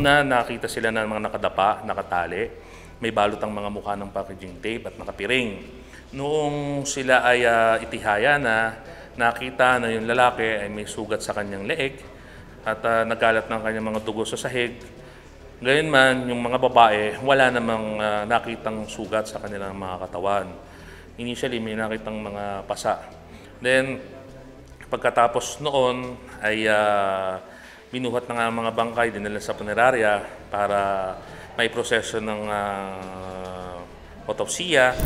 Una, nakita sila ng mga nakadapa, nakatali. May balot ang mga mukha ng packaging tape at nakapiring. Noong sila ay itihaya na, nakita na yung lalaki ay may sugat sa kanyang leeg at nagkalat ng kanyang mga dugo sa sahig. Gayunman, yung mga babae, wala namang nakitang sugat sa kanilang mga katawan. Initially, may nakitang mga pasa. Then, pagkatapos noon ay binuhat na nga ang mga bangkay, dinala sa punerarya para may proseso ng autopsiya.